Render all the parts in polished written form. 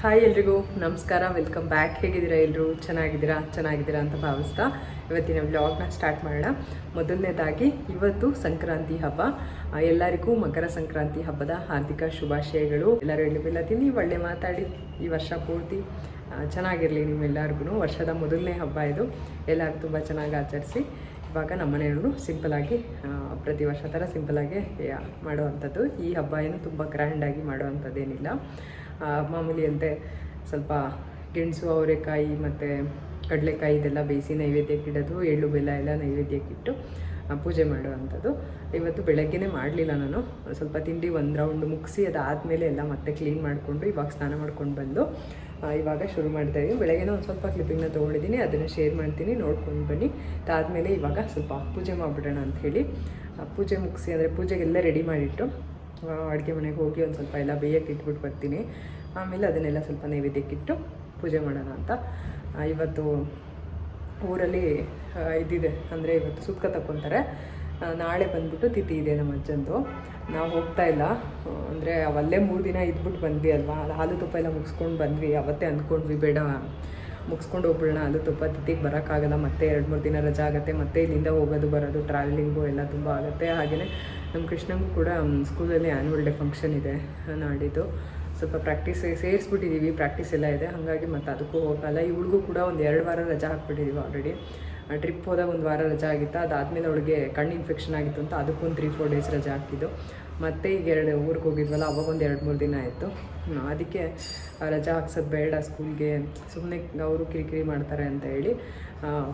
Hi ಎಲ್ರಿಗೂ ನಮಸ್ಕಾರ, welcome back. ಹೇಗಿದ್ದೀರಾ ಎಲ್ಲರೂ? ಚೆನ್ನಾಗಿದ್ದೀರಾ ಅಂತ ಭಾವಿಸ್ತಾ ಇವತ್ತಿನ ವ್ಲಾಗ್ನ ಸ್ಟಾರ್ಟ್ ಮಾಡೋಣ. ಮೊದಲನೇದಾಗಿ ಇವತ್ತು ಸಂಕ್ರಾಂತಿ ಹಬ್ಬ. ಎಲ್ಲರಿಗೂ ಮಕರ ಸಂಕ್ರಾಂತಿ ಹಬ್ಬದ ಹಾರ್ದಿಕ ಶುಭಾಶಯಗಳು. ಎಲ್ಲರೂ ಎಳ್ಳು ಬೆಲ್ಲ ತಿಂದು ಒಳ್ಳೆ ಮಾತಾಡಿ ಈ ವರ್ಷ ಪೂರ್ತಿ ಚೆನ್ನಾಗಿರಲಿ ನಿಮ್ಮೆಲ್ಲರಿಗೂ. ವರ್ಷದ ಮೊದಲನೇ ಹಬ್ಬ ಇದು, ಎಲ್ಲರೂ ತುಂಬ ಚೆನ್ನಾಗಿ ಆಚರಿಸಿ. ಇವಾಗ ನಮ್ಮ ಮನೆಯವರು ಸಿಂಪಲಾಗಿ ಪ್ರತಿ ವರ್ಷ ಥರ ಸಿಂಪಲಾಗಿ ಮಾಡುವಂಥದ್ದು. ಈ ಹಬ್ಬ ಏನು ತುಂಬ ಗ್ರ್ಯಾಂಡಾಗಿ ಮಾಡುವಂಥದ್ದೇನಿಲ್ಲ, ಮಾಮೂಲಿಯಂತೆ ಸ್ವಲ್ಪ ಗೆಣಸು, ಅವರೆಕಾಯಿ ಮತ್ತು ಕಡಲೆಕಾಯಿ ಇದೆಲ್ಲ ಬೇಯಿಸಿ ನೈವೇದ್ಯಕ್ಕೆ ಇಡೋದು, ಎಳ್ಳು ಬೆಲ್ಲ ಎಲ್ಲ ನೈವೇದ್ಯಕ್ಕಿಟ್ಟು ಪೂಜೆ ಮಾಡುವಂಥದ್ದು. ಇವತ್ತು ಬೆಳಗ್ಗೆನೇ ಮಾಡಲಿಲ್ಲ ನಾನು, ಸ್ವಲ್ಪ ತಿಂಡಿ ಒಂದು ರೌಂಡ್ ಮುಗಿಸಿ ಅದಾದಮೇಲೆ ಎಲ್ಲ ಮತ್ತೆ ಕ್ಲೀನ್ ಮಾಡಿಕೊಂಡು ಇವಾಗ ಸ್ನಾನ ಮಾಡ್ಕೊಂಡು ಬಂದು ಇವಾಗ ಶುರು ಮಾಡ್ತಾಯಿದ್ದೀನಿ. ಬೆಳಗ್ಗೆನೇ ಒಂದು ಸ್ವಲ್ಪ ಕ್ಲಿಪ್ಪಿಂಗ್ನ ತೊಗೊಂಡಿದ್ದೀನಿ, ಅದನ್ನು ಶೇರ್ ಮಾಡ್ತೀನಿ, ನೋಡ್ಕೊಂಡು ಬನ್ನಿ. ಅದಾದಮೇಲೆ ಇವಾಗ ಸ್ವಲ್ಪ ಪೂಜೆ ಮಾಡಿಬಿಡೋಣ ಅಂಥೇಳಿ ಪೂಜೆ ಮುಗಿಸಿ, ಅಂದರೆ ಪೂಜೆಗೆಲ್ಲ ರೆಡಿ ಮಾಡಿಟ್ಟು ಅಡುಗೆ ಮನೆಗೆ ಹೋಗಿ ಒಂದು ಸ್ವಲ್ಪ ಎಲ್ಲ ಬೇಯಕ್ಕೆ ಇಟ್ಬಿಟ್ಟು ಬರ್ತೀನಿ. ಆಮೇಲೆ ಅದನ್ನೆಲ್ಲ ಸ್ವಲ್ಪ ನೈವೇದ್ಯಕ್ಕಿಟ್ಟು ಪೂಜೆ ಮಾಡೋಣ ಅಂತ. ಇವತ್ತು ಊರಲ್ಲಿ ಇದಿದೆ, ಅಂದರೆ ಇವತ್ತು ಸುಕ್ಕ ತಗೊತಾರೆ. ನಾಳೆ ಬಂದ್ಬಿಟ್ಟು ತಿಥಿ ಇದೆ ನಮ್ಮ ಅಜ್ಜಂದು. ನಾವು ಹೋಗ್ತಾ ಇಲ್ಲ, ಅಂದರೆ ಅವಲ್ಲೇ 3 ದಿನ ಇದ್ಬಿಟ್ಟು ಬಂದ್ವಿ ಅಲ್ವಾ, ಹಾಲು ತುಪ್ಪ ಎಲ್ಲ ಮುಗಿಸ್ಕೊಂಡು ಬಂದ್ವಿ. ಅವತ್ತೇ ಅಂದ್ಕೊಂಡ್ವಿ ಬೇಡ ಮುಗಿಸ್ಕೊಂಡು ಹೋಗ್ಬಿಡೋಣ, ಹಾಲು ತುಪ್ಪ ತಿಥಿಗೆ ಬರೋಕ್ಕಾಗಲ್ಲ, ಮತ್ತೆ 2-3 ದಿನ ರಜಾ ಆಗುತ್ತೆ, ಮತ್ತೆ ಇಲ್ಲಿಂದ ಹೋಗೋದು ಬರೋದು ಟ್ರಾವೆಲಿಂಗು ಎಲ್ಲ ತುಂಬ ಆಗುತ್ತೆ. ಹಾಗೆಯೇ ನಮ್ಮ ಕೃಷ್ಣಂಗೂ ಕೂಡ ಸ್ಕೂಲಲ್ಲಿ ಆ್ಯನ್ಯುವಲ್ ಡೇ ಫಂಕ್ಷನ್ ಇದೆ ನಾಡಿದ್ದು. ಸ್ವಲ್ಪ ಪ್ರಾಕ್ಟೀಸ್ ಸೇರಿಸ್ಬಿಟ್ಟಿದ್ದೀವಿ, ಪ್ರಾಕ್ಟೀಸ್ ಎಲ್ಲ ಇದೆ, ಹಾಗಾಗಿ ಮತ್ತು ಅದಕ್ಕೂ ಹೋಗಲ್ಲ. ಇವಳಿಗೂ ಕೂಡ ಒಂದು 2 ವಾರ ರಜಾ ಹಾಕ್ಬಿಟ್ಟಿದ್ದೀವಿ ಆಲ್ರೆಡಿ. ಟ್ರಿಪ್ ಹೋದಾಗ 1 ವಾರ ರಜಾ ಆಗಿತ್ತು, ಅದಾದಮೇಲೆ ಅವಳಿಗೆ ಕಣ್ಣು ಇನ್ಫೆಕ್ಷನ್ ಆಗಿತ್ತು ಅಂತ ಅದಕ್ಕೊಂದು 3-4 ಡೇಸ್ ರಜಾ ಹಾಕಿದ್ದು. ಮತ್ತು ಈಗ ಊರಿಗೆ ಹೋಗಿದ್ವಲ್ಲ, ಅವಾಗ ಒಂದು 2-3 ದಿನ ಆಯಿತು. ಅದಕ್ಕೆ ರಜಾ ಹಾಕ್ಸೋದು ಬೇಡ ಸ್ಕೂಲ್ಗೆ, ಸುಮ್ಮನೆ ಅವರು ಕಿರಿಕಿರಿ ಮಾಡ್ತಾರೆ ಅಂತ ಹೇಳಿ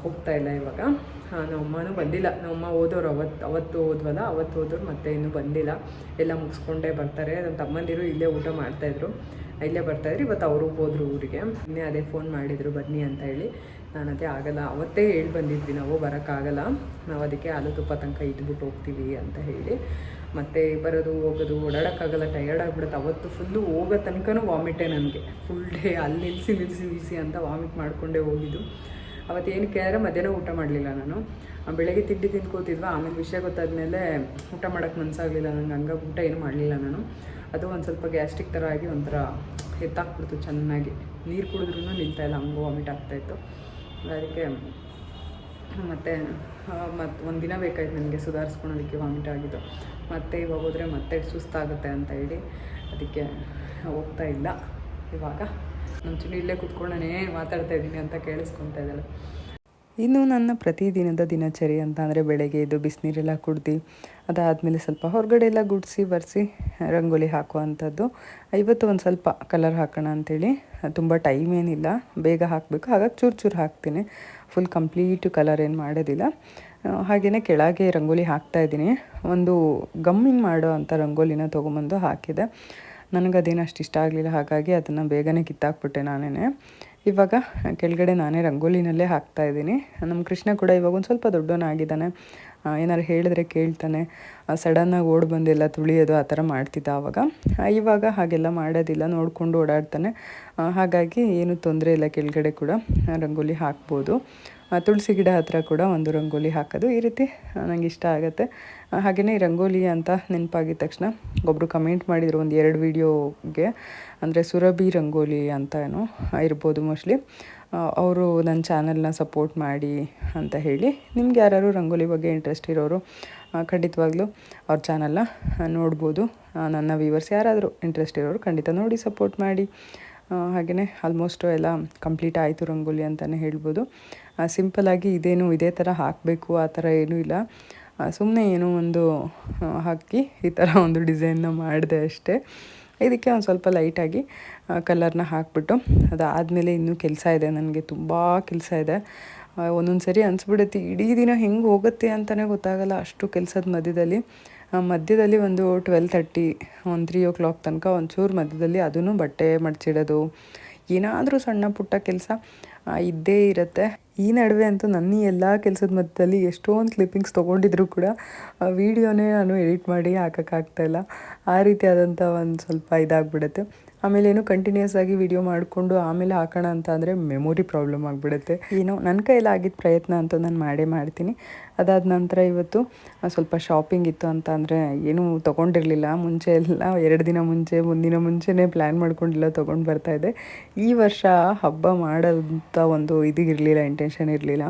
ಹೋಗ್ತಾ ಇಲ್ಲ ಇವಾಗ. ನಮ್ಮಮ್ಮನೂ ಬಂದಿಲ್ಲ, ನಮ್ಮಮ್ಮ ಹೋದವ್ರು ಅವತ್ತು ಹೋದವ್ರು ಮತ್ತೆ ಇನ್ನೂ ಬಂದಿಲ್ಲ. ಎಲ್ಲ ಮುಗಿಸ್ಕೊಂಡೇ ಬರ್ತಾರೆ. ನನ್ನ ತಮ್ಮಂದಿರು ಇಲ್ಲೇ ಊಟ ಮಾಡ್ತಾಯಿದ್ರು, ಇಲ್ಲೇ ಬರ್ತಾಯಿದ್ರು. ಇವತ್ತು ಅವರು ಹೋದರು ಊರಿಗೆ. ಇನ್ನೇ ಅದೇ ಫೋನ್ ಮಾಡಿದರು ಬನ್ನಿ ಅಂತ ಹೇಳಿ. ನಾನು ಅದೇ ಆಗಲ್ಲ, ಅವತ್ತೇ ಹೇಳಿ ಬಂದಿದ್ವಿ ನಾವು ಬರೋಕ್ಕಾಗಲ್ಲ, ನಾವು ಅದಕ್ಕೆ ಹಾಲು ತುಪ್ಪ ತನಕ ಇಟ್ಬಿಟ್ಟು ಹೋಗ್ತೀವಿ ಅಂತ ಹೇಳಿ. ಮತ್ತು ಬರೋದು ಹೋಗೋದು ಓಡಾಡೋಕ್ಕಾಗಲ್ಲ, ಟಯರ್ಡ್ ಆಗಿಬಿಡುತ್ತೆ. ಅವತ್ತು ಫುಲ್ಲು ಹೋಗೋ ತನಕನೂ ವಾಮಿಟೇ ನನಗೆ, ಫುಲ್ ಡೇ ಅಲ್ಲಿ ನಿಲ್ಲಿಸಿ ಅಂತ ವಾಮಿಟ್ ಮಾಡಿಕೊಂಡೇ ಹೋಗಿದ್ದು. ಅವತ್ತೇನಕ್ಕೆ ಅಂದರೆ ಮಧ್ಯಾಹ್ನ ಊಟ ಮಾಡಲಿಲ್ಲ ನಾನು, ಬೆಳಗ್ಗೆ ತಿಂಡಿ ತಿಂದ್ಕೋತಿದ್ವ. ಆಮೇಲೆ ವಿಷಯ ಗೊತ್ತಾದ್ಮೇಲೆ ಊಟ ಮಾಡೋಕ್ಕೆ ಮನಸ್ಸಾಗಲಿಲ್ಲ ನನಗೆ, ಹಂಗಾಗಿ ಊಟ ಏನು ಮಾಡಲಿಲ್ಲ ನಾನು. ಅದು ಒಂದು ಸ್ವಲ್ಪ ಗ್ಯಾಸ್ಟ್ರಿಕ್ ಥರ ಆಗಿ ಒಂಥರ ಎತ್ತಾಕ್ಬಿಡ್ತು ಚೆನ್ನಾಗಿ. ನೀರು ಕುಡಿದ್ರೂ ನಿಲ್ತಾಯಿಲ್ಲ, ಹಂಗೂ ವಾಮಿಟ್ ಆಗ್ತಾಯಿತ್ತು. ಅದಕ್ಕೆ ಮತ್ತು ಒಂದು ದಿನ ಬೇಕಾಯ್ತು ನನಗೆ ಸುಧಾರಿಸ್ಕೊಳೋದಕ್ಕೆ ವಾಮಿಟ್ ಆಗಿದ್ದು. ಮತ್ತು ಇವಾಗ ಹೋದರೆ ಮತ್ತೆ ಸುಸ್ತಾಗುತ್ತೆ ಅಂತ ಹೇಳಿ ಅದಕ್ಕೆ ಹೋಗ್ತಾ ಇಲ್ಲ. ಇವಾಗ ನಮ್ಮ ಚಿನ್ನ ಇಲ್ಲೇ ಕೂತ್ಕೊಂಡು ನಾನೇನು ಮಾತಾಡ್ತಾ ಇದ್ದೀನಿ ಅಂತ ಕೇಳಿಸ್ಕೊತಾ ಇದ್ದಾಳೆ. ಇನ್ನು ನನ್ನ ಪ್ರತಿದಿನದ ದಿನಚರಿ ಅಂತ ಅಂದರೆ ಬೆಳಗ್ಗೆ ಎದ್ದು ಬಿಸಿನೀರೆಲ್ಲ ಕುಡ್ದು ಅದಾದಮೇಲೆ ಸ್ವಲ್ಪ ಹೊರಗಡೆ ಎಲ್ಲ ಗುಡಿಸಿ ಬರೆಸಿ ರಂಗೋಲಿ ಹಾಕುವಂಥದ್ದು. ಇವತ್ತು ಒಂದು ಸ್ವಲ್ಪ ಕಲರ್ ಹಾಕೋಣ ಅಂಥೇಳಿ, ತುಂಬ ಟೈಮ್ ಏನಿಲ್ಲ, ಬೇಗ ಹಾಕಬೇಕು, ಹಾಗಾಗಿ ಚೂರು ಹಾಕ್ತೀನಿ, ಫುಲ್ ಕಂಪ್ಲೀಟ್ ಕಲರ್ ಏನು ಮಾಡೋದಿಲ್ಲ. ಹಾಗೆಯೇ ಕೆಳಗೆ ರಂಗೋಲಿ ಹಾಕ್ತಾಯಿದ್ದೀನಿ. ಒಂದು ಗಮ್ಮಿಂಗ್ ಮಾಡೋ ಅಂಥ ರಂಗೋಲಿನ ತೊಗೊಂಬಂದು ಹಾಕಿದೆ. ನನಗದೇನು ಅಷ್ಟು ಇಷ್ಟ ಆಗಲಿಲ್ಲ, ಹಾಗಾಗಿ ಅದನ್ನು ಬೇಗನೆ ಕಿತ್ತಾಕ್ಬಿಟ್ಟೆ ನಾನೇ. ಇವಾಗ ಕೆಳಗಡೆ ನಾನೇ ರಂಗೋಲಿನಲ್ಲೇ ಹಾಕ್ತಾಯಿದ್ದೀನಿ. ನಮ್ಮ ಕೃಷ್ಣ ಕೂಡ ಇವಾಗ ಒಂದು ಸ್ವಲ್ಪ ದೊಡ್ಡವನಾಗಿದ್ದಾನೆ, ಏನಾರು ಹೇಳಿದ್ರೆ ಕೇಳ್ತಾನೆ. ಸಡನ್ನಾಗಿ ಓಡಿ ಬಂದೆಲ್ಲ ತುಳಿಯೋದು ಆ ಥರ ಮಾಡ್ತಿದ್ದ ಆವಾಗ. ಇವಾಗ ಹಾಗೆಲ್ಲ ಮಾಡೋದಿಲ್ಲ, ನೋಡಿಕೊಂಡು ಓಡಾಡ್ತಾನೆ. ಹಾಗಾಗಿ ಏನೂ ತೊಂದರೆ ಇಲ್ಲ, ಕೆಳಗಡೆ ಕೂಡ ರಂಗೋಲಿ ಹಾಕ್ಬೋದು. ತುಳಸಿ ಗಿಡ ಹತ್ರ ಕೂಡ ಒಂದು ರಂಗೋಲಿ ಹಾಕೋದು, ಈ ರೀತಿ ನನಗೆ ಇಷ್ಟ ಆಗುತ್ತೆ. ಹಾಗೆಯೇ ರಂಗೋಲಿ ಅಂತ ನೆನಪಾಗಿದ ತಕ್ಷಣ ಒಬ್ಬರು ಕಮೆಂಟ್ ಮಾಡಿದರು ಒಂದು 2 ವೀಡಿಯೋಗೆ, ಅಂದರೆ ಸುರಭಿ ರಂಗೋಲಿ ಅಂತ ಏನೋ ಇರ್ಬೋದು ಮೋಸ್ಟ್ಲಿ. ಅವರು ನನ್ನ ಚಾನಲ್ನ ಸಪೋರ್ಟ್ ಮಾಡಿ ಅಂತ ಹೇಳಿ. ನಿಮ್ಗೆ ಯಾರು ರಂಗೋಲಿ ಬಗ್ಗೆ ಇಂಟ್ರೆಸ್ಟ್ ಇರೋರು ಖಂಡಿತವಾಗ್ಲೂ ಅವ್ರ ಚಾನಲ್ನ ನೋಡ್ಬೋದು. ನನ್ನ ವ್ಯೂವರ್ಸ್ ಯಾರಾದರೂ ಇಂಟ್ರೆಸ್ಟ್ ಇರೋರು ಖಂಡಿತ ನೋಡಿ ಸಪೋರ್ಟ್ ಮಾಡಿ. ಹಾಗೆಯೇ ಆಲ್ಮೋಸ್ಟು ಎಲ್ಲ ಕಂಪ್ಲೀಟ್ ಆಯಿತು ರಂಗೋಲಿ ಅಂತಲೇ ಹೇಳ್ಬೋದು. ಸಿಂಪಲ್ಲಾಗಿ ಇದೇ ಥರ ಹಾಕಬೇಕು ಆ ಥರ ಏನೂ ಇಲ್ಲ, ಸುಮ್ಮನೆ ಏನೋ ಒಂದು ಹಾಕಿ ಈ ಥರ ಒಂದು ಡಿಸೈನ್ನ ಮಾಡಿದೆ ಅಷ್ಟೇ. ಇದಕ್ಕೆ ಒಂದು ಸ್ವಲ್ಪ ಲೈಟಾಗಿ ಕಲರ್ನ ಹಾಕ್ಬಿಟ್ಟು ಅದಾದಮೇಲೆ ಇನ್ನೂ ಕೆಲಸ ಇದೆ, ನನಗೆ ತುಂಬ ಕೆಲಸ ಇದೆ. ಒಂದೊಂದು ಸರಿ ಅನಿಸ್ಬಿಡುತ್ತೆ ಇಡೀ ದಿನ ಹೆಂಗೆ ಹೋಗುತ್ತೆ ಅಂತಲೇ ಗೊತ್ತಾಗಲ್ಲ, ಅಷ್ಟು ಕೆಲಸದ ಮಧ್ಯದಲ್ಲಿ ಒಂದು 12:30 ಒಂದು 3 o'clock ತನಕ ಒಂಚೂರು ಮಧ್ಯದಲ್ಲಿ ಅದನ್ನು ಬಟ್ಟೆ ಮಡಚಿಡೋದು, ಏನಾದರೂ ಸಣ್ಣ ಪುಟ್ಟ ಕೆಲಸ ಇದ್ದೇ ಇರುತ್ತೆ. ಈ ನಡುವೆ ಅಂತೂ ನನ್ನ ಎಲ್ಲ ಕೆಲಸದ ಮಧ್ಯದಲ್ಲಿ ಎಷ್ಟೊಂದು ಕ್ಲಿಪ್ಪಿಂಗ್ಸ್ ತೊಗೊಂಡಿದ್ರು ಕೂಡ ವೀಡಿಯೋನೇ ನಾನು ಎಡಿಟ್ ಮಾಡಿ ಹಾಕೋಕ್ಕಾಗ್ತಾಯಿಲ್ಲ. ಆ ರೀತಿ ಆದಂಥ ಒಂದು ಸ್ವಲ್ಪ ಇದಾಗ್ಬಿಡುತ್ತೆ. ಆಮೇಲೆ ಏನು ಕಂಟಿನ್ಯೂಸ್ ಆಗಿ ವಿಡಿಯೋ ಮಾಡಿಕೊಂಡು ಆಮೇಲೆ ಹಾಕೋಣ ಅಂತ ಅಂದರೆ ಮೆಮೊರಿ ಪ್ರಾಬ್ಲಮ್ ಆಗಿಬಿಡುತ್ತೆ. ಏನೋ ನನ್ನ ಕೈಯಲ್ಲಿ ಆಗಿದ್ದ ಪ್ರಯತ್ನ ಅಂತೂ ನಾನು ಮಾಡೇ ಮಾಡ್ತೀನಿ. ಅದಾದ ನಂತರ ಇವತ್ತು ಸ್ವಲ್ಪ ಶಾಪಿಂಗ್ ಇತ್ತು ಅಂತ ಅಂದರೆ ಏನೂ ತೊಗೊಂಡಿರಲಿಲ್ಲ. ಮುಂಚೆ ಎಲ್ಲ 2 ದಿನ ಮುಂಚೆ ಮುಂದಿನ ಮುಂಚೆನೇ ಪ್ಲ್ಯಾನ್ ಮಾಡ್ಕೊಂಡಿಲ್ಲ ತೊಗೊಂಡು ಬರ್ತಾಯಿದ್ದೆ. ಈ ವರ್ಷ ಹಬ್ಬ ಮಾಡೋಂಥ ಒಂದು ಇದು ಇರಲಿಲ್ಲ, ಇಂಟೆನ್ಷನ್ ಇರಲಿಲ್ಲ.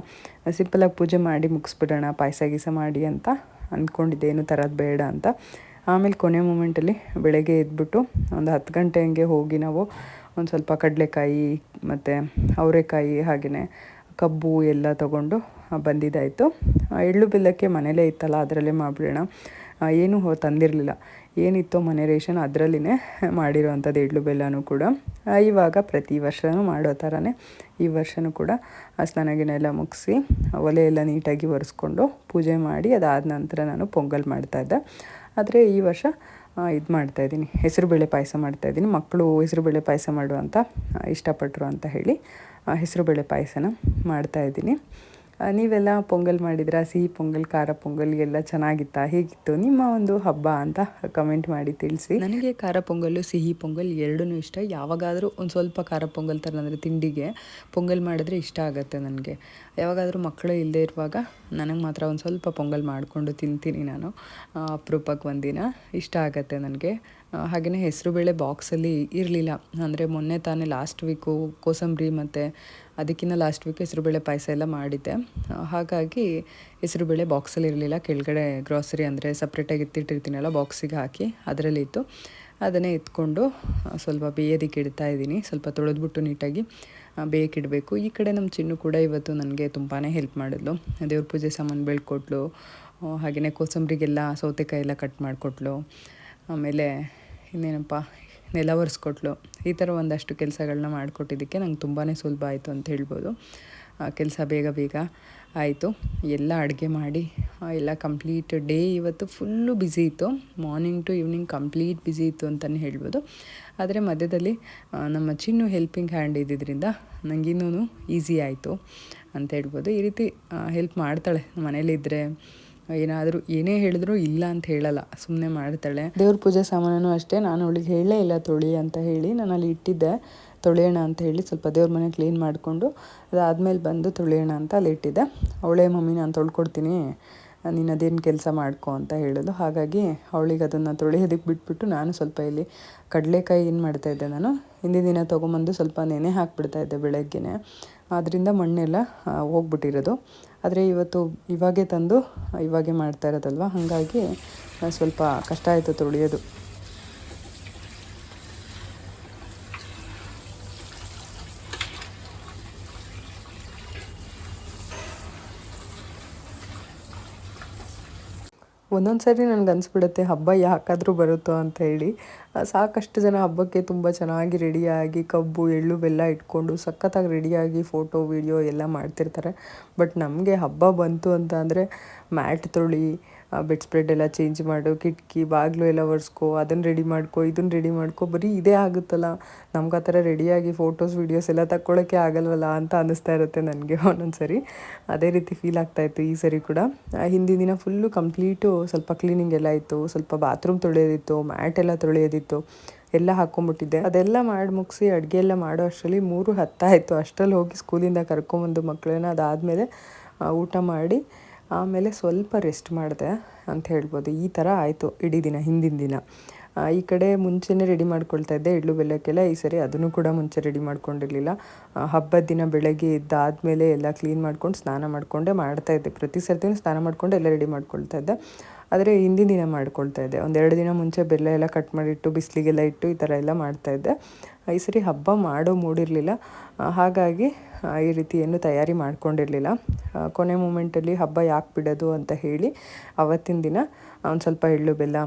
ಸಿಂಪಲಾಗಿ ಪೂಜೆ ಮಾಡಿ ಮುಗಿಸ್ಬಿಡೋಣ, ಪಾಯಸ ಗೀಸ ಮಾಡಿ ಅಂತ ಅಂದ್ಕೊಂಡಿದ್ದೆ, ಏನು ತರೋದು ಬೇಡ ಅಂತ. ಆಮೇಲೆ ಕೊನೆ ಮೂಮೆಂಟಲ್ಲಿ ಬೆಳಗ್ಗೆ ಎದ್ಬಿಟ್ಟು ಒಂದು 10 ಗಂಟೆ ಹಂಗೆ ಹೋಗಿ ನಾವು ಒಂದು ಸ್ವಲ್ಪ ಕಡಲೆಕಾಯಿ ಮತ್ತು ಅವರೆಕಾಯಿ ಹಾಗೆಯೇ ಕಬ್ಬು ಎಲ್ಲ ತೊಗೊಂಡು ಬಂದಿದ್ದಾಯಿತು. ಎಳ್ಳು ಬೆಲ್ಲಕ್ಕೆ ಮನೇಲೇ ಇತ್ತಲ್ಲ, ಅದರಲ್ಲೇ ಮಾಡಿಬಿಡೋಣ. ಏನೂ ತಂದಿರಲಿಲ್ಲ, ಏನಿತ್ತೋ ಮನೆ ರೇಷನ್ ಅದರಲ್ಲಿನೇ ಮಾಡಿರೋ ಅಂಥದ್ದು ಎಳ್ಳು ಬೆಲ್ಲನೂ ಕೂಡ. ಇವಾಗ ಪ್ರತಿ ವರ್ಷವೂ ಮಾಡೋ ಥರನೇ ಈ ವರ್ಷವೂ ಕೂಡ ಸ್ನಾನ ಎಲ್ಲ ಮುಗಿಸಿ ಒಲೆ ಎಲ್ಲ ನೀಟಾಗಿ ಒರೆಸ್ಕೊಂಡು ಪೂಜೆ ಮಾಡಿ ಅದಾದ ನಂತರ ನಾನು ಪೊಂಗಲ್ ಮಾಡ್ತಾಯಿದ್ದೆ. ಆದರೆ ಈ ವರ್ಷ ಇದು ಮಾಡ್ತಾಯಿದ್ದೀನಿ, ಹೆಸರುಬೇಳೆ ಪಾಯಸ ಮಾಡ್ತಾಯಿದ್ದೀನಿ. ಮಕ್ಕಳು ಹೆಸರುಬೇಳೆ ಪಾಯಸ ಮಾಡುವಂತ ಇಷ್ಟಪಟ್ಟರು ಅಂತ ಹೇಳಿ ಹೆಸರುಬೇಳೆ ಪಾಯಸನ ಮಾಡ್ತಾಯಿದ್ದೀನಿ. ನೀವೆಲ್ಲ ಪೊಂಗಲ್ ಮಾಡಿದ್ರಾ? ಸಿಹಿ ಪೊಂಗಲ್, ಖಾರ ಪೊಂಗಲ್ ಎಲ್ಲ ಚೆನ್ನಾಗಿತ್ತಾ? ಹೇಗಿತ್ತು ನಿಮ್ಮ ಒಂದು ಹಬ್ಬ ಅಂತ ಕಮೆಂಟ್ ಮಾಡಿ ತಿಳಿಸಿ. ನನಗೆ ಖಾರ ಪೊಂಗಲ್ಲು ಸಿಹಿ ಪೊಂಗಲ್ ಎರಡೂ ಇಷ್ಟ. ಯಾವಾಗಾದರೂ ಒಂದು ಸ್ವಲ್ಪ ಖಾರ ಪೊಂಗಲ್ ಥರ ಅಂದರೆ ತಿಂಡಿಗೆ ಪೊಂಗಲ್ ಮಾಡಿದ್ರೆ ಇಷ್ಟ ಆಗುತ್ತೆ ನನಗೆ. ಯಾವಾಗಾದರೂ ಮಕ್ಕಳು ಇಲ್ಲದೇ ಇರುವಾಗ ನನಗೆ ಮಾತ್ರ ಒಂದು ಸ್ವಲ್ಪ ಪೊಂಗಲ್ ಮಾಡಿಕೊಂಡು ತಿಂತೀನಿ ನಾನು. ಅಪರೂಪಕ್ಕೆ ಒಂದಿನ ಇಷ್ಟ ಆಗುತ್ತೆ ನನಗೆ. ಹಾಗೆಯೇ ಹೆಸರುಬೇಳೆ ಬಾಕ್ಸಲ್ಲಿ ಇರಲಿಲ್ಲ, ಅಂದರೆ ಮೊನ್ನೆ ತಾನೇ ಲಾಸ್ಟ್ ವೀಕು ಕೋಸಂಬರಿ ಮತ್ತು ಅದಕ್ಕಿಂತ ಲಾಸ್ಟ್ ವೀಕ್ ಹೆಸರುಬೇಳೆ ಪಾಯಸ ಎಲ್ಲ ಮಾಡಿದ್ದೆ. ಹಾಗಾಗಿ ಹೆಸರುಬೇಳೆ ಬಾಕ್ಸಲ್ಲಿ ಇರಲಿಲ್ಲ, ಕೆಳಗಡೆ ಗ್ರಾಸರಿ ಅಂದರೆ ಸಪ್ರೇಟಾಗಿ ಎತ್ತಿಟ್ಟಿರ್ತೀನಲ್ಲ ಬಾಕ್ಸಿಗೆ ಹಾಕಿ ಅದರಲ್ಲಿತ್ತು. ಅದನ್ನೇ ಎತ್ಕೊಂಡು ಸ್ವಲ್ಪ ಬೇಯೋದಕ್ಕೆ ಇಡ್ತಾಯಿದ್ದೀನಿ. ಸ್ವಲ್ಪ ತೊಳೆದ್ಬಿಟ್ಟು ನೀಟಾಗಿ ಬೇಯಕ್ಕಿಡಬೇಕು. ಈ ಕಡೆ ನಮ್ಮ ಚಿನ್ನು ಕೂಡ ಇವತ್ತು ನನಗೆ ತುಂಬಾ ಹೆಲ್ಪ್ ಮಾಡಿದ್ಲು. ದೇವ್ರ ಪೂಜೆ ಸಾಮಾನು ಬೆಳ್ಕೊಟ್ಲು, ಹಾಗೆಯೇ ಕೋಸಂಬರಿಗೆಲ್ಲ ಸೌತೆಕಾಯಿ ಎಲ್ಲ ಕಟ್ ಮಾಡಿಕೊಟ್ಲು. ಆಮೇಲೆ ಇನ್ನೇನಪ್ಪ ನೆಲ ಒರೆಸ್ಕೊಟ್ಲು. ಈ ಥರ ಒಂದಷ್ಟು ಕೆಲಸಗಳನ್ನ ಮಾಡಿಕೊಟ್ಟಿದ್ದಕ್ಕೆ ನಂಗೆ ತುಂಬಾ ಸುಲಭ ಆಯಿತು ಅಂತ ಹೇಳ್ಬೋದು. ಕೆಲಸ ಬೇಗ ಆಯಿತು. ಎಲ್ಲ ಅಡುಗೆ ಮಾಡಿ ಎಲ್ಲ ಕಂಪ್ಲೀಟ್ ಡೇ ಇವತ್ತು ಫುಲ್ಲು ಬ್ಯುಸಿ ಇತ್ತು. Morning to evening complete busy ಇತ್ತು ಅಂತಲೇ ಹೇಳ್ಬೋದು. ಆದರೆ ಮಧ್ಯದಲ್ಲಿ ನಮ್ಮ ಚಿನ್ನು ಹೆಲ್ಪಿಂಗ್ ಹ್ಯಾಂಡ್ ಇದ್ದಿದ್ದರಿಂದ ನನಗಿನ್ನೂ ಈಸಿ ಆಯಿತು ಅಂತ ಹೇಳ್ಬೋದು. ಈ ರೀತಿ ಹೆಲ್ಪ್ ಮಾಡ್ತಾಳೆ ಮನೇಲಿದ್ದರೆ. ಏನಾದರೂ ಏನೇ ಹೇಳಿದ್ರು ಇಲ್ಲ ಅಂತ ಹೇಳಲ್ಲ, ಸುಮ್ಮನೆ ಮಾಡ್ತಾಳೆ. ದೇವ್ರ ಪೂಜೆ ಸಾಮಾನು ಅಷ್ಟೇ, ನಾನು ಅವಳಿಗೆ ಹೇಳಲೇ ಇಲ್ಲ ತೊಳಿ ಅಂತ ಹೇಳಿ. ನಾನು ಅಲ್ಲಿ ಇಟ್ಟಿದ್ದೆ ತೊಳೆಯೋಣ ಅಂತ ಹೇಳಿ, ಸ್ವಲ್ಪ ದೇವ್ರ ಮನೆ ಕ್ಲೀನ್ ಮಾಡಿಕೊಂಡು ಅದಾದಮೇಲೆ ಬಂದು ತೊಳೆಯೋಣ ಅಂತ ಅಲ್ಲಿ ಇಟ್ಟಿದ್ದೆ. ಅವಳೇ ಮಮ್ಮಿ ನಾನು ತೊಳ್ಕೊಡ್ತೀನಿ, ನೀನು ಅದೇನು ಕೆಲಸ ಮಾಡ್ಕೊ ಅಂತ ಹೇಳೋದು. ಹಾಗಾಗಿ ಅವಳಿಗೆ ಅದನ್ನು ತೊಳೆಯೋದಕ್ಕೆ ಬಿಟ್ಬಿಟ್ಟು ನಾನು ಸ್ವಲ್ಪ ಇಲ್ಲಿ ಕಡಲೆಕಾಯಿ ಏನು ಮಾಡ್ತಾಯಿದ್ದೆ, ನಾನು ಹಿಂದಿನ ದಿನ ತೊಗೊಂಬಂದು ಸ್ವಲ್ಪ ನೆನೆ ಹಾಕಿಬಿಡ್ತಾಯಿದ್ದೆ ಬೆಳಗ್ಗೆನೇ. ಅದರಿಂದ ಮಣ್ಣೆಲ್ಲ ಹೋಗ್ಬಿಟ್ಟಿರೋದು. ಆದರೆ ಇವಾಗೇ ತಂದು ಇವಾಗೇ ಮಾಡ್ತಾ ಇರೋದಲ್ವ, ಹಾಗಾಗಿ ಸ್ವಲ್ಪ ಕಷ್ಟ ಆಯಿತು ತೊಳೆಯೋದು. ಒಂದೊಂದು ಸಾರಿ ನನಗೆ ಅನಿಸ್ಬಿಡುತ್ತೆ ಹಬ್ಬ ಯಾಕಾದರೂ ಬರುತ್ತೋ ಅಂತ ಹೇಳಿ. ಸಾಕಷ್ಟು ಜನ ಹಬ್ಬಕ್ಕೆ ತುಂಬ ಚೆನ್ನಾಗಿ ರೆಡಿಯಾಗಿ ಕಬ್ಬು ಎಳ್ಳು ಬೆಲ್ಲ ಇಟ್ಕೊಂಡು ಸಖತ್ತಾಗಿ ರೆಡಿಯಾಗಿ ಫೋಟೋ ವೀಡಿಯೋ ಎಲ್ಲ ಮಾಡ್ತಿರ್ತಾರೆ. ಬಟ್ ನಮಗೆ ಹಬ್ಬ ಬಂತು ಅಂತ ಅಂದರೆ ಮ್ಯಾಟ್ ತೊಳಿ, ಬೆಡ್ ಸ್ಪ್ರೆಡ್ ಎಲ್ಲ ಚೇಂಜ್ ಮಾಡು, ಕಿಟಕಿ ಬಾಗಿಲು ಎಲ್ಲ ಒರೆಸ್ಕೊ, ಅದನ್ನು ರೆಡಿ ಮಾಡ್ಕೊ, ಇದನ್ನು ರೆಡಿ ಮಾಡ್ಕೊ, ಬರೀ ಇದೇ ಆಗುತ್ತಲ್ಲ. ನಮ್ಗೆ ಆ ಥರ ರೆಡಿಯಾಗಿ ಫೋಟೋಸ್ ವೀಡಿಯೋಸ್ ಎಲ್ಲ ತಕ್ಕೊಳ್ಳೋಕ್ಕೆ ಆಗಲ್ವಲ್ಲ ಅಂತ ಅನ್ನಿಸ್ತಾ ಇರುತ್ತೆ ನನಗೆ ಒಂದೊಂದು ಸರಿ. ಅದೇ ರೀತಿ ಫೀಲ್ ಆಗ್ತಾಯಿತ್ತು ಈ ಸರಿ ಕೂಡ. ಹಿಂದಿನ ದಿನ ಫುಲ್ಲು ಕಂಪ್ಲೀಟು ಸ್ವಲ್ಪ ಕ್ಲೀನಿಂಗ್ ಎಲ್ಲ ಇತ್ತು, ಸ್ವಲ್ಪ ಬಾತ್ರೂಮ್ ತೊಳೆಯೋದಿತ್ತು, ಮ್ಯಾಟ್ ಎಲ್ಲ ತೊಳೆಯೋದಿತ್ತು, ಎಲ್ಲ ಹಾಕ್ಕೊಂಬಿಟ್ಟಿದ್ದೆ. ಅದೆಲ್ಲ ಮಾಡಿ ಮುಗಿಸಿ ಅಡುಗೆ ಎಲ್ಲ ಮಾಡೋ ಅಷ್ಟರಲ್ಲಿ 3:10 ಆಯಿತು. ಅಷ್ಟರಲ್ಲಿ ಹೋಗಿ ಸ್ಕೂಲಿಂದ ಕರ್ಕೊಂಬಂದು ಮಕ್ಕಳನ್ನ ಅದಾದಮೇಲೆ ಊಟ ಮಾಡಿ ಆಮೇಲೆ ಸ್ವಲ್ಪ ರೆಸ್ಟ್ ಮಾಡಿದೆ ಅಂತ ಹೇಳ್ಬೋದು. ಈ ಥರ ಆಯಿತು ಇಡೀ ದಿನ, ಹಿಂದಿನ ದಿನ. ಈ ಕಡೆ ಮುಂಚೆನೇ ರೆಡಿ ಮಾಡ್ಕೊಳ್ತಾ ಇದ್ದೆ ಎಳ್ಳು ಬೆಲ್ಲಕ್ಕೆಲ್ಲ. ಈ ಸರಿ ಅದನ್ನು ಕೂಡ ಮುಂಚೆ ರೆಡಿ ಮಾಡ್ಕೊಂಡಿರಲಿಲ್ಲ. ಹಬ್ಬದ ದಿನ ಬೆಳಗ್ಗೆ ಎದ್ದಾದಮೇಲೆ ಎಲ್ಲ ಕ್ಲೀನ್ ಮಾಡ್ಕೊಂಡು ಸ್ನಾನ ಮಾಡಿಕೊಂಡೇ ಮಾಡ್ತಾಯಿದ್ದೆ. ಪ್ರತಿ ಸರ್ತಿನೂ ಸ್ನಾನ ಮಾಡಿಕೊಂಡು ಎಲ್ಲ ರೆಡಿ ಮಾಡ್ಕೊಳ್ತಾ ಇದ್ದೆ. ಆದರೆ ಹಿಂದಿನ ದಿನ ಮಾಡ್ಕೊಳ್ತಾ ಇದ್ದೆ. 1-2 ದಿನ ಮುಂಚೆ ಬೆಲ್ಲ ಎಲ್ಲ ಕಟ್ ಮಾಡಿಟ್ಟು ಬಿಸಿಲಿಗೆಲ್ಲ ಇಟ್ಟು ಈ ಥರ ಎಲ್ಲ ಮಾಡ್ತಾಯಿದ್ದೆ. ಈ ಸರಿ ಹಬ್ಬ ಮಾಡೋ ಮೂಡಿರಲಿಲ್ಲ, ಹಾಗಾಗಿ ಈ ರೀತಿ ಏನು ತಯಾರಿ ಮಾಡ್ಕೊಂಡಿರಲಿಲ್ಲ. ಕೊನೆ ಮೂಮೆಂಟಲ್ಲಿ ಹಬ್ಬ ಯಾಕೆ ಬಿಡೋದು ಅಂತ ಹೇಳಿ ಅವತ್ತಿನ ದಿನ ಒಂದು ಸ್ವಲ್ಪ ಎಳ್ಳು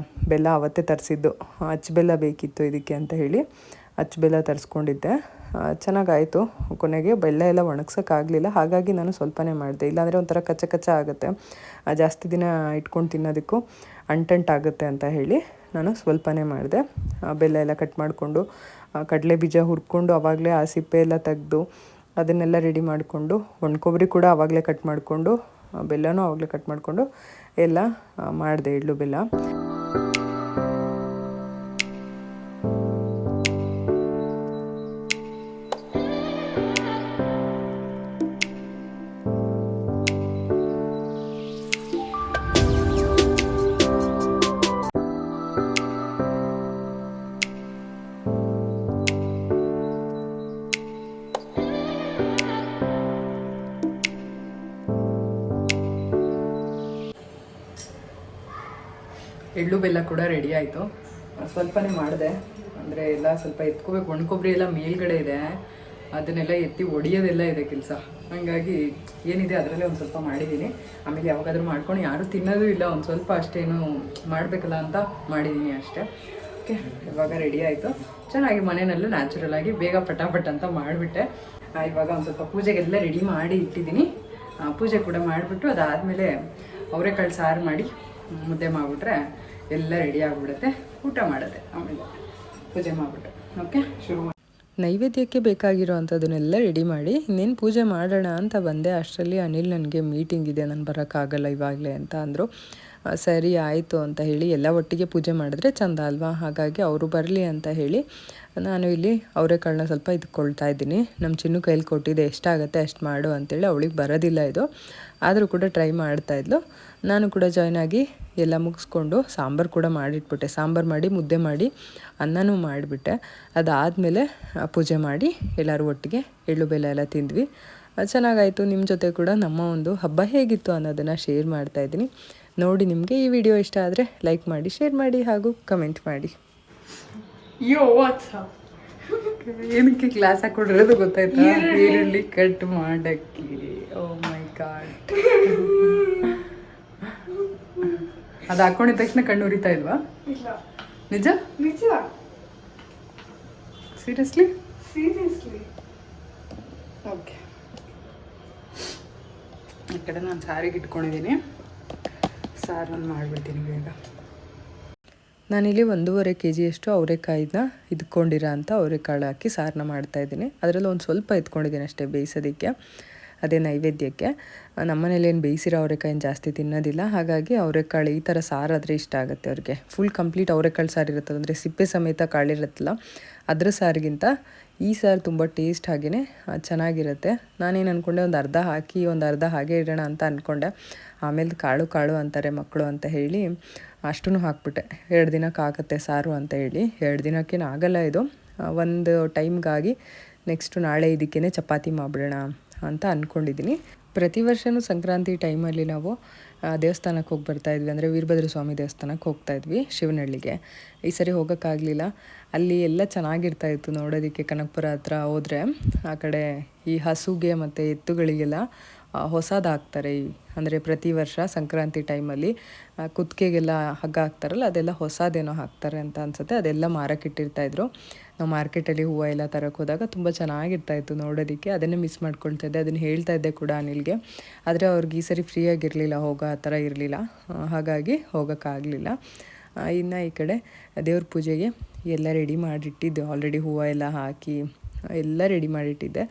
ಬೆಲ್ಲ ಅವತ್ತೇ ತರಿಸಿದ್ದು, ಅಚ್ಚ ಬೆಲ್ಲ ಬೇಕಿತ್ತು ಇದಕ್ಕೆ ಅಂತ ಹೇಳಿ ಅಚ್ಚ ಬೆಲ್ಲ ತರಿಸ್ಕೊಂಡಿದ್ದೆ. ಚೆನ್ನಾಗಾಯಿತು. ಕೊನೆಗೆ ಬೆಲ್ಲ ಎಲ್ಲ ಒಣಗ್ಸೋಕ್ಕಾಗಲಿಲ್ಲ, ಹಾಗಾಗಿ ನಾನು ಸ್ವಲ್ಪನೇ ಮಾಡಿದೆ. ಇಲ್ಲಾಂದರೆ ಒಂಥರ ಕಚ್ಚ ಆಗುತ್ತೆ, ಜಾಸ್ತಿ ದಿನ ಇಟ್ಕೊಂಡು ತಿನ್ನೋದಕ್ಕೂ ಅಂಟಂಟಾಗುತ್ತೆ ಅಂತ ಹೇಳಿ ನಾನು ಸ್ವಲ್ಪನೇ ಮಾಡಿದೆ. ಬೆಲ್ಲ ಎಲ್ಲ ಕಟ್ ಮಾಡಿಕೊಂಡು ಕಡಲೆ ಬೀಜ ಹುರ್ಕೊಂಡು ಆವಾಗಲೇ ಆ ಸಿಪ್ಪೆ ಎಲ್ಲ ತೆಗೆದು ಅದನ್ನೆಲ್ಲ ರೆಡಿ ಮಾಡಿಕೊಂಡು, ಒಣ ಕೊಬ್ಬರಿ ಕೂಡ ಆವಾಗಲೇ ಕಟ್ ಮಾಡಿಕೊಂಡು, ಬೆಲ್ಲನೂ ಆವಾಗಲೇ ಕಟ್ ಮಾಡಿಕೊಂಡು ಎಲ್ಲ ಮಾಡಿದೆ ಎಳ್ಳು ಬೆಲ್ಲ. ಎಳ್ಳು ಬೆಲ್ಲ ಕೂಡ ರೆಡಿ ಆಯಿತು. ಸ್ವಲ್ಪನೇ ಮಾಡಿದೆ, ಅಂದರೆ ಎಲ್ಲ ಸ್ವಲ್ಪ ಎತ್ಕೋಬೇಕು. ಒಣಕೊಬ್ಬರಿ ಎಲ್ಲ ಮೇಲ್ಗಡೆ ಇದೆ, ಅದನ್ನೆಲ್ಲ ಎತ್ತಿ ಒಡೆಯೋದೆಲ್ಲ ಇದೆ ಕೆಲಸ. ಹಾಗಾಗಿ ಏನಿದೆ ಅದರಲ್ಲೇ ಒಂದು ಸ್ವಲ್ಪ ಮಾಡಿದ್ದೀನಿ. ಆಮೇಲೆ ಯಾವಾಗಾದರೂ ಮಾಡ್ಕೊಂಡು ಯಾರೂ ತಿನ್ನೋದು ಇಲ್ಲ, ಒಂದು ಸ್ವಲ್ಪ ಅಷ್ಟೇನು ಮಾಡಬೇಕಲ್ಲ ಅಂತ ಮಾಡಿದ್ದೀನಿ ಅಷ್ಟೇ. ಓಕೆ, ಇವಾಗ ರೆಡಿ ಆಯಿತು. ಚೆನ್ನಾಗಿ ಮನೆಯಲ್ಲೂ ನ್ಯಾಚುರಲ್ ಆಗಿ ಬೇಗ ಪಟಾಪಟ್ ಅಂತ ಮಾಡಿಬಿಟ್ಟೆ. ಇವಾಗ ಒಂದು ಸ್ವಲ್ಪ ಪೂಜೆಗೆಲ್ಲ ರೆಡಿ ಮಾಡಿ ಇಟ್ಟಿದ್ದೀನಿ. ಪೂಜೆ ಕೂಡ ಮಾಡಿಬಿಟ್ಟು ಅದಾದಮೇಲೆ ಅವರೆಕಾಳು ಸಾರು ಮಾಡಿ ಮುದ್ದೆ ಮಾಡಿಬಿಟ್ರೆ ಎಲ್ಲ ರೆಡಿ ಆಗಿಬಿಡುತ್ತೆ. ಊಟ ಮಾಡೋದೆ, ಆಮೇಲೆ ಪೂಜೆ ಮಾಡಿಬಿಟ್ಟು ಓಕೆ ಶುರು ಮಾಡಿ. ನೈವೇದ್ಯಕ್ಕೆ ಬೇಕಾಗಿರೋ ಅಂಥದ್ದನ್ನೆಲ್ಲ ರೆಡಿ ಮಾಡಿ ಇನ್ನೇನು ಪೂಜೆ ಮಾಡೋಣ ಅಂತ ಬಂದೆ. ಅಷ್ಟರಲ್ಲಿ ಅನಿಲ್ ನನಗೆ ಮೀಟಿಂಗ್ ಇದೆ, ನಾನು ಬರೋಕ್ಕಾಗಲ್ಲ ಇವಾಗಲೇ ಅಂತ ಅಂದರು. ಸರಿ ಆಯಿತು ಅಂತ ಹೇಳಿ ಎಲ್ಲ ಒಟ್ಟಿಗೆ ಪೂಜೆ ಮಾಡಿದ್ರೆ ಚೆಂದ ಅಲ್ವಾ. ಹಾಗಾಗಿ ಅವರು ಬರಲಿ ಅಂತ ಹೇಳಿ ನಾನು ಇಲ್ಲಿ ಅವರೆಕಾಳನ್ನ ಸ್ವಲ್ಪ ಇದ್ಕೊಳ್ತಾ ಇದ್ದೀನಿ. ನಮ್ಮ ಚಿನ್ನು ಕೈಲಿ ಕೊಟ್ಟಿದ್ದೆ, ಎಷ್ಟಾಗುತ್ತೆ ಅಷ್ಟು ಮಾಡು ಅಂತೇಳಿ. ಅವಳಿಗೆ ಬರೋದಿಲ್ಲ ಇದು, ಆದರೂ ಕೂಡ ಟ್ರೈ ಮಾಡ್ತಾಯಿದ್ಲು. ನಾನು ಕೂಡ ಜಾಯ್ನ್ ಆಗಿ ಎಲ್ಲ ಮುಗಿಸ್ಕೊಂಡು ಸಾಂಬಾರು ಕೂಡ ಮಾಡಿಟ್ಬಿಟ್ಟೆ. ಸಾಂಬಾರು ಮಾಡಿ ಮುದ್ದೆ ಮಾಡಿ ಅನ್ನನೂ ಮಾಡಿಬಿಟ್ಟೆ. ಅದಾದಮೇಲೆ ಪೂಜೆ ಮಾಡಿ ಎಲ್ಲರೂ ಒಟ್ಟಿಗೆ ಎಳ್ಳು ಬೆಲ್ಲ ಎಲ್ಲ ತಿಂದ್ವಿ. ಚೆನ್ನಾಗಾಯಿತು. ನಿಮ್ಮ ಜೊತೆ ಕೂಡ ನಮ್ಮ ಒಂದು ಹಬ್ಬ ಹೇಗಿತ್ತು ಅನ್ನೋದನ್ನು ಶೇರ್ ಮಾಡ್ತಾಯಿದ್ದೀನಿ. ನೋಡಿ, ನಿಮಗೆ ಈ ವಿಡಿಯೋ ಇಷ್ಟ ಆದರೆ ಲೈಕ್ ಮಾಡಿ, ಶೇರ್ ಮಾಡಿ ಹಾಗೂ ಕಮೆಂಟ್ ಮಾಡಿ. ಏನಕ್ಕೆ ಕ್ಲಾಸ್ ಹಾಕೊಂಡಿರೋದು ಗೊತ್ತಾಯ್ತಾ? ಈರುಳ್ಳಿ ಕಟ್ ಮಾಡಕ್ಕೆ. ಓ ಮೈ ಗಾಡ್, ಅದು ಹಾಕೊಂಡಿದ ತಕ್ಷಣ ಕಣ್ಣು ಉರಿತಾ ಇಲ್ವಾ? ನಿಜ ನಿಜ, ಸೀರಿಯಸ್ಲಿ ಸೀರಿಯಸ್ಲಿ. ಓಕೆ, ಈ ಕಡೆ ನಾನು ಸಾರಿಗೆ ಇಟ್ಕೊಂಡಿದ್ದೀನಿ. ಸಾರನ್ನು ಮಾಡಿಬಿಡ್ತೀನಿ ಬೇಗ. ನಾನಿಲ್ಲಿ 1.5 kg ಅವರೆಕಾಯಿನ ಇದ್ಕೊಂಡಿರೋ ಅಂಥ ಅವರೆಕಾಳು ಹಾಕಿ ಸಾರನ್ನ ಮಾಡ್ತಾಯಿದ್ದೀನಿ. ಅದರಲ್ಲಿ ಒಂದು ಸ್ವಲ್ಪ ಎತ್ಕೊಂಡಿದ್ದೀನಿ ಅಷ್ಟೇ ಬೇಯಿಸೋದಕ್ಕೆ, ಅದೇ ನೈವೇದ್ಯಕ್ಕೆ. ನಮ್ಮನೇಲಿ ಏನು ಬೇಯಿಸಿರೋ ಅವರೆಕಾಯಿನ ಜಾಸ್ತಿ ತಿನ್ನೋದಿಲ್ಲ, ಹಾಗಾಗಿ ಅವರೆಕಾಳು ಈ ಥರ ಸಾರಾದರೆ ಇಷ್ಟ ಆಗುತ್ತೆ ಅವ್ರಿಗೆ. ಫುಲ್ ಕಂಪ್ಲೀಟ್ ಅವರೆಕಾಳು ಸಾರು ಇರುತ್ತಲ್ಲ, ಅಂದರೆ ಸಿಪ್ಪೆ ಸಮೇತ ಕಾಳಿರುತ್ತಲ್ಲ, ಅದ್ರ ಸಾರಿಗಿಂತ ಈ ಸಾರು ತುಂಬ ಟೇಸ್ಟ್ ಹಾಗೆಯೇ ಚೆನ್ನಾಗಿರುತ್ತೆ. ನಾನೇನು ಅಂದ್ಕೊಂಡೆ, ಒಂದು ಅರ್ಧ ಹಾಕಿ ಒಂದು ಅರ್ಧ ಹಾಗೆ ಇಡೋಣ ಅಂತ ಅಂದ್ಕೊಂಡೆ. ಆಮೇಲೆ ಕಾಳು ಕಾಳು ಅಂತಾರೆ ಮಕ್ಕಳು ಅಂತ ಹೇಳಿ ಅಷ್ಟೂ ಹಾಕ್ಬಿಟ್ಟೆ. 2 ದಿನಕ್ಕೆ ಆಗುತ್ತೆ ಸಾರು ಅಂತ ಹೇಳಿ. 2 ದಿನಕ್ಕೇನು ಆಗಲ್ಲ ಇದು, ಒಂದು ಟೈಮ್ಗಾಗಿ. ನೆಕ್ಸ್ಟು ನಾಳೆ ಇದಕ್ಕೇ ಚಪಾತಿ ಮಾಡಿಬಿಡೋಣ ಅಂತ ಅಂದ್ಕೊಂಡಿದ್ದೀನಿ. ಪ್ರತಿ ವರ್ಷವೂ ಸಂಕ್ರಾಂತಿ ಟೈಮಲ್ಲಿ ನಾವು ದೇವಸ್ಥಾನಕ್ಕೆ ಹೋಗಿ ಬರ್ತಾಯಿದ್ವಿ, ಅಂದರೆ ವೀರಭದ್ರ ಸ್ವಾಮಿ ದೇವಸ್ಥಾನಕ್ಕೆ ಹೋಗ್ತಾಯಿದ್ವಿ ಶಿವನಹಳ್ಳಿಗೆ. ಈ ಸರಿ ಹೋಗೋಕ್ಕಾಗಲಿಲ್ಲ. ಅಲ್ಲಿ ಎಲ್ಲ ಚೆನ್ನಾಗಿರ್ತಾಯಿತ್ತು ನೋಡೋದಕ್ಕೆ. ಕನಕಪುರ ಹತ್ರ ಹೋದರೆ ಆ ಕಡೆ ಈ ಹಸುಗೆ ಮತ್ತು ಎತ್ತುಗಳಿಗೆಲ್ಲ ಹೊಸದು ಹಾಕ್ತಾರೆ. ಅಂದರೆ ಪ್ರತಿ ವರ್ಷ ಸಂಕ್ರಾಂತಿ ಟೈಮಲ್ಲಿ ಕುತ್ತಿಗೆಗೆಲ್ಲ ಹಗ್ಗ ಹಾಕ್ತಾರಲ್ಲ, ಅದೆಲ್ಲ ಹೊಸದೇನೋ ಹಾಕ್ತಾರೆ ಅಂತ ಅನಿಸುತ್ತೆ. ಅದೆಲ್ಲ ಮಾರಕ್ಕಿಟ್ಟಿರ್ತಾಯಿದ್ರು. ನಾವು ಮಾರ್ಕೆಟಲ್ಲಿ ಹೂವು ಎಲ್ಲ ತರಕ್ಕೆ ಹೋದಾಗ ತುಂಬ ಚೆನ್ನಾಗಿರ್ತಾಯಿತ್ತು ನೋಡೋದಕ್ಕೆ. ಅದನ್ನೇ ಮಿಸ್ ಮಾಡ್ಕೊಳ್ತಾ ಇದ್ದೆ. ಅದನ್ನು ಹೇಳ್ತಾ ಇದ್ದೆ ಕೂಡ ಅನಿಲ್ಗೆ. ಆದರೆ ಅವ್ರಿಗೆ ಈ ಸರಿ ಫ್ರೀಯಾಗಿರಲಿಲ್ಲ, ಹೋಗೋ ಆ ಥರ ಇರಲಿಲ್ಲ, ಹಾಗಾಗಿ ಹೋಗೋಕ್ಕಾಗಲಿಲ್ಲ. ಇನ್ನು ಈ ಕಡೆ ದೇವ್ರ ಪೂಜೆಗೆ ಎಲ್ಲ ರೆಡಿ ಮಾಡಿಟ್ಟಿದ್ದೆ. ಆಲ್ರೆಡಿ ಹೂವು ಎಲ್ಲ ಹಾಕಿ ಎಲ್ಲ ರೆಡಿ ಮಾಡಿಟ್ಟಿದ್ದೆ.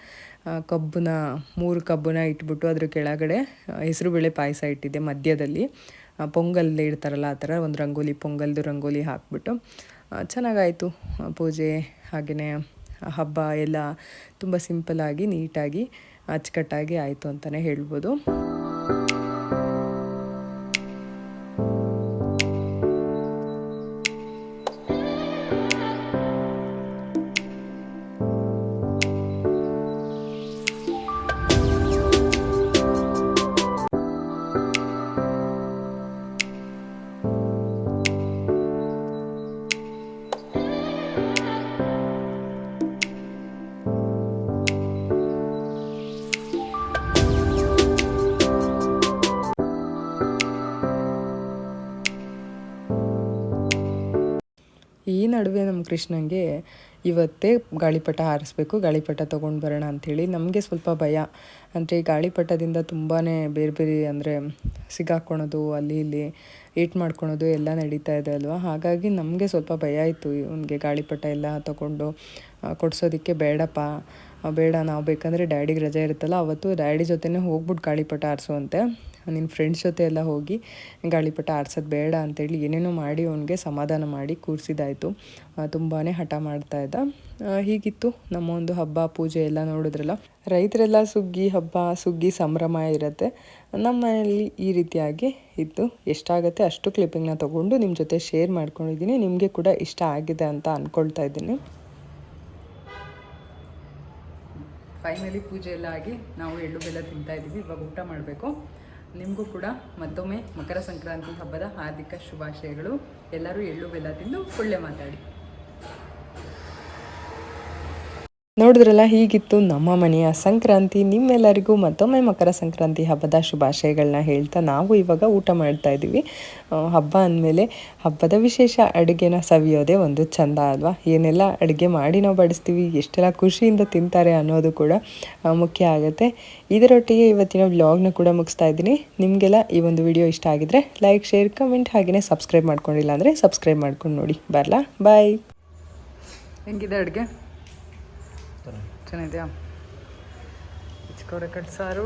3 ಕಬ್ಬನ್ನ ಇಟ್ಬಿಟ್ಟು ಅದ್ರ ಕೆಳಗಡೆ ಹೆಸರುಬೇಳೆ ಪಾಯಸ ಇಟ್ಟಿದ್ದೆ. ಮಧ್ಯದಲ್ಲಿ ಪೊಂಗಲ್ ಇಡ್ತಾರಲ್ಲ ಆ ಥರ ಒಂದು ರಂಗೋಲಿ, ಪೊಂಗಲ್ದು ರಂಗೋಲಿ ಹಾಕ್ಬಿಟ್ಟು ಚೆನ್ನಾಗಾಯಿತು ಪೂಜೆ. ಹಾಗೆಯೇ ಹಬ್ಬ ಎಲ್ಲ ತುಂಬ ಸಿಂಪಲ್ಲಾಗಿ, ನೀಟಾಗಿ, ಅಚ್ಚುಕಟ್ಟಾಗಿ ಆಯಿತು ಅಂತಲೇ ಹೇಳ್ಬೋದು. ಈ ನಡುವೆ ನಮ್ಮ ಕೃಷ್ಣಂಗೆ ಇವತ್ತೇ ಗಾಳಿಪಟ ಹಾರಿಸ್ಬೇಕು, ಗಾಳಿಪಟ ತೊಗೊಂಡು ಬರೋಣ ಅಂಥೇಳಿ. ನಮಗೆ ಸ್ವಲ್ಪ ಭಯ, ಅಂದರೆ ಈ ಗಾಳಿಪಟದಿಂದ ತುಂಬಾ ಬೇರೆ ಬೇರೆ, ಅಂದರೆ ಸಿಗಾಕ್ಕೊಳೋದು, ಅಲ್ಲಿ ಇಲ್ಲಿ ಏಟ್ ಮಾಡ್ಕೊಳೋದು ಎಲ್ಲ ನಡೀತಾ ಇದೆ ಅಲ್ವಾ. ಹಾಗಾಗಿ ನಮಗೆ ಸ್ವಲ್ಪ ಭಯ ಆಯಿತು ಇವನಿಗೆ ಗಾಳಿಪಟ ಎಲ್ಲ ತೊಗೊಂಡು ಕೊಡ್ಸೋದಕ್ಕೆ. ಬೇಡ, ನಾವು ಬೇಕಂದರೆ ಡ್ಯಾಡಿಗೆ ರಜೆ ಇರುತ್ತಲ್ಲ ಅವತ್ತು ಡ್ಯಾಡಿ ಜೊತೆನೇ ಹೋಗ್ಬಿಟ್ಟು ಗಾಳಿಪಟ ಹಾರಿಸುವಂತೆ, ನಿನ್ನ ಫ್ರೆಂಡ್ಸ್ ಜೊತೆ ಎಲ್ಲ ಹೋಗಿ ಗಾಳಿಪಟ ಆರಿಸೋದು ಬೇಡ ಅಂತೇಳಿ ಏನೇನೋ ಮಾಡಿ ಅವನಿಗೆ ಸಮಾಧಾನ ಮಾಡಿ ಕೂರಿಸಿದಾಯಿತು. ತುಂಬಾ ಹಠ ಮಾಡ್ತಾಯಿದ್ದ. ಹೀಗಿತ್ತು ನಮ್ಮ ಒಂದು ಹಬ್ಬ ಪೂಜೆ ಎಲ್ಲ. ನೋಡಿದ್ರಲ್ಲ, ರೈತರೆಲ್ಲ ಸುಗ್ಗಿ ಹಬ್ಬ, ಸುಗ್ಗಿ ಸಂಭ್ರಮ ಇರುತ್ತೆ. ನಮ್ಮ ಮನೆಯಲ್ಲಿ ಈ ರೀತಿಯಾಗಿ ಇತ್ತು. ಎಷ್ಟಾಗುತ್ತೆ ಅಷ್ಟು ಕ್ಲಿಪ್ಪಿಂಗ್ನ ತೊಗೊಂಡು ನಿಮ್ಮ ಜೊತೆ ಶೇರ್ ಮಾಡ್ಕೊಂಡಿದ್ದೀನಿ. ನಿಮಗೆ ಕೂಡ ಇಷ್ಟ ಆಗಿದೆ ಅಂತ ಅಂದ್ಕೊಳ್ತಾ ಇದ್ದೀನಿ. ಫೈನಲಿ ಪೂಜೆ ಎಲ್ಲ ಆಗಿ ನಾವು ಎಳ್ಳು ಬೆಲ್ಲ ತಿಂತಾಯಿದ್ದೀವಿ. ಇವಾಗ ಊಟ ಮಾಡಬೇಕು. ನಿಮಗೂ ಕೂಡ ಮತ್ತೊಮ್ಮೆ ಮಕರ ಸಂಕ್ರಾಂತಿ ಹಬ್ಬದ ಹಾರ್ದಿಕ ಶುಭಾಶಯಗಳು. ಎಲ್ಲರೂ ಎಳ್ಳು ಬೆಲ್ಲ ತಿಂದು ಒಳ್ಳೆ ಮಾತಾಡಿ. ನೋಡಿದ್ರಲ್ಲ, ಹೀಗಿತ್ತು ನಮ್ಮ ಮನೆಯ ಸಂಕ್ರಾಂತಿ. ನಿಮ್ಮೆಲ್ಲರಿಗೂ ಮತ್ತೊಮ್ಮೆ ಮಕರ ಸಂಕ್ರಾಂತಿ ಹಬ್ಬದ ಶುಭಾಶಯಗಳನ್ನ ಹೇಳ್ತಾ ನಾವು ಇವಾಗ ಊಟ ಮಾಡ್ತಾ ಇದ್ದೀವಿ. ಹಬ್ಬ ಅಂದಮೇಲೆ ಹಬ್ಬದ ವಿಶೇಷ ಅಡುಗೆನ ಸವಿಯೋದೇ ಒಂದು ಚಂದ ಅಲ್ವಾ. ಏನೆಲ್ಲ ಅಡುಗೆ ಮಾಡಿ ನಾವು ಬಡಿಸ್ತೀವಿ, ಎಷ್ಟೆಲ್ಲ ಖುಷಿಯಿಂದ ತಿಂತಾರೆ ಅನ್ನೋದು ಕೂಡ ಮುಖ್ಯ ಆಗುತ್ತೆ. ಇದರೊಟ್ಟಿಗೆ ಇವತ್ತಿನ ವ್ಲಾಗ್ನ ಕೂಡ ಮುಗಿಸ್ತಾ ಇದ್ದೀನಿ. ನಿಮಗೆಲ್ಲ ಈ ಒಂದು ವಿಡಿಯೋ ಇಷ್ಟ ಆಗಿದ್ರೆ ಲೈಕ್, ಶೇರ್, ಕಮೆಂಟ್, ಹಾಗೆಯೇ ಸಬ್ಸ್ಕ್ರೈಬ್ ಮಾಡ್ಕೊಂಡಿಲ್ಲ ಅಂದರೆ ಸಬ್ಸ್ಕ್ರೈಬ್ ಮಾಡ್ಕೊಂಡು ನೋಡಿ. ಬರಲಾ, ಬಾಯ್. ಹೆಂಗಿದೆ ಅಡುಗೆ? ಚೆನ್ನಾಗಿದೆಯಾ? ಚಿಕ್ಕವರೆಕಾಳು ಸಾರು,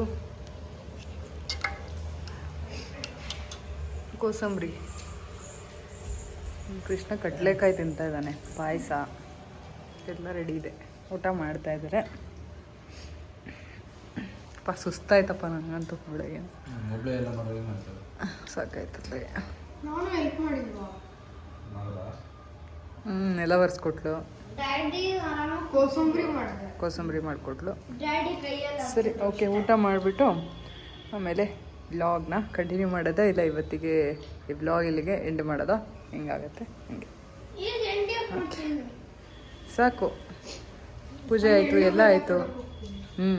ಕೋಸಂಬರಿ, ಕೃಷ್ಣ ಕಡಲೆಕಾಯಿ ತಿಂತಾ ಇದ್ದಾನೆ, ಪಾಯಸ ಎಲ್ಲ ರೆಡಿ ಇದೆ. ಊಟ ಮಾಡ್ತಾ ಇದ್ದಾರೆ. ಸುಸ್ತಾಯ್ತಪ್ಪ ನನಗಂತೂ ಒಳಗೆ ಸಾಕಾಯ್ತದೆ. ಎಲ್ಲ ಒರೆಸ್ಕೊಟ್ಲು, ಕೋಸಂಬರಿ ಮಾಡಿಕೊಟ್ಲು. ಸರಿ, ಓಕೆ, ಊಟ ಮಾಡಿಬಿಟ್ಟು ಆಮೇಲೆ ವ್ಲಾಗ್ನ ಕಂಟಿನ್ಯೂ ಮಾಡೋದಾ ಇಲ್ಲ ಇವತ್ತಿಗೆ ಈ ವ್ಲಾಗ್ ಇಲ್ಲಿಗೆ ಎಂಡ್ ಮಾಡೋದಾ? ಹೆಂಗಾಗತ್ತೆ ಹಿಂಗೆ. ಸಾಕು, ಪೂಜೆ ಆಯಿತು, ಎಲ್ಲ ಆಯಿತು. ಹ್ಞೂ